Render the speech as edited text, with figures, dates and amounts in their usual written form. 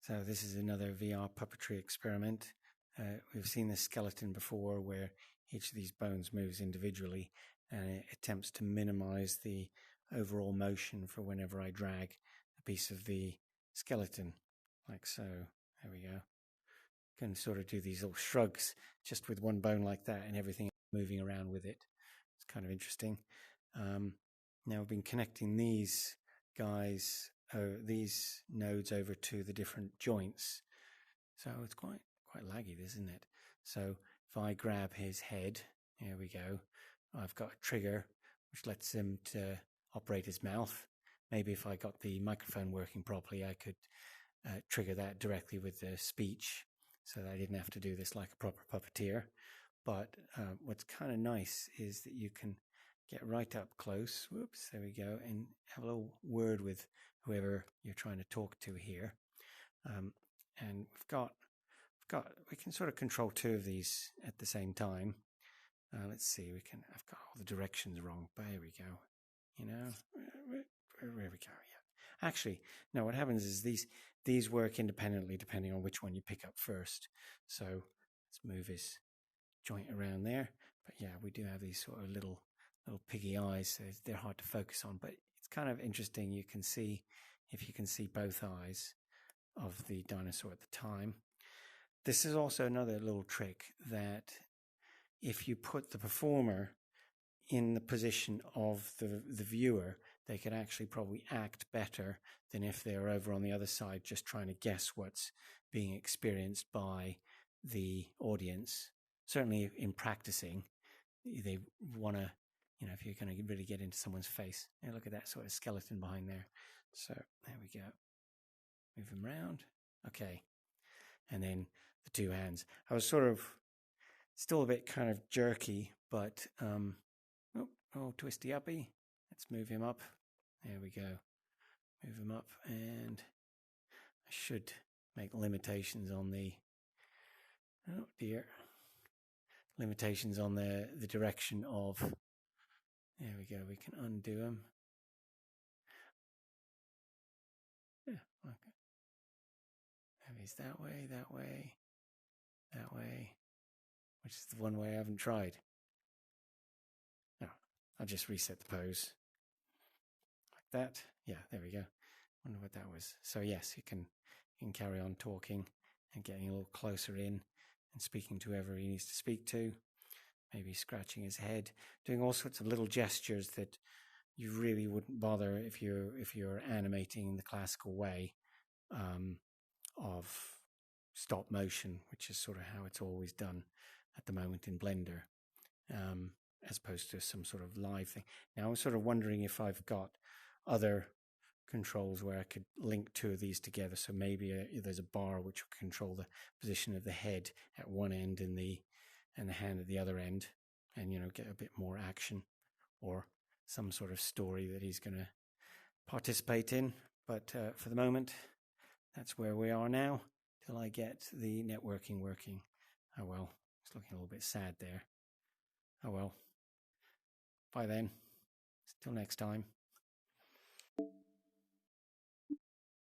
So this is another VR puppetry experiment. We've seen this skeleton before where each of these bones moves individually and it attempts to minimize the overall motion for whenever I drag a piece of the skeleton, like so. There we go. You can sort of do these little shrugs just with one bone like that and everything moving around with it. It's kind of interesting. Now we've been connecting these guys, these nodes over to the different joints. So it's quite laggy, isn't it? So if I grab his head, here we go. I've got a trigger which lets him to operate his mouth. Maybe if I got the microphone working properly, I could trigger that directly with the speech so that I didn't have to do this like a proper puppeteer. But what's kind of nice is that you can get right up close, whoops, there we go, and have a little word with whoever you're trying to talk to here. And we can sort of control two of these at the same time. Let's see, I've got all the directions wrong, but here we go. You know, where we go, yeah. Actually, no, what happens is these work independently depending on which one you pick up first. So let's move his joint around there. But yeah, we do have these sort of little piggy eyes, so they're hard to focus on, but it's kind of interesting. You can see, if you can see both eyes of the dinosaur at the time. This is also another little trick that if you put the performer in the position of the viewer, they could actually probably act better than if they're over on the other side just trying to guess what's being experienced by the audience. Certainly in practicing, they want to, if you're going to really get into someone's face. Now look at that sort of skeleton behind there. So there we go. Move him around. Okay. And then the two hands. I was sort of still a bit kind of jerky, but twisty uppy. Let's move him up. There we go. Move him up, and I should make limitations on the limitations on the direction of. There we go. We can undo him. Yeah, okay. Maybe it's that way, that way, that way, which is the one way I haven't tried. No, I'll just reset the pose like that. Yeah, there we go. Wonder what that was. So yes, you can carry on talking and getting a little closer in and speaking to whoever he needs to speak to. Maybe scratching his head, doing all sorts of little gestures that you really wouldn't bother if you're animating in the classical way of stop motion, which is sort of how it's always done at the moment in Blender, as opposed to some sort of live thing. Now I'm sort of wondering if I've got other controls where I could link two of these together. So maybe there's a bar which will control the position of the head at one end and the hand at the other end, and get a bit more action or some sort of story that he's going to participate in. But for the moment, that's where we are now till I get the networking working. Oh well, it's looking a little bit sad there. Oh well. Bye then. Till next time.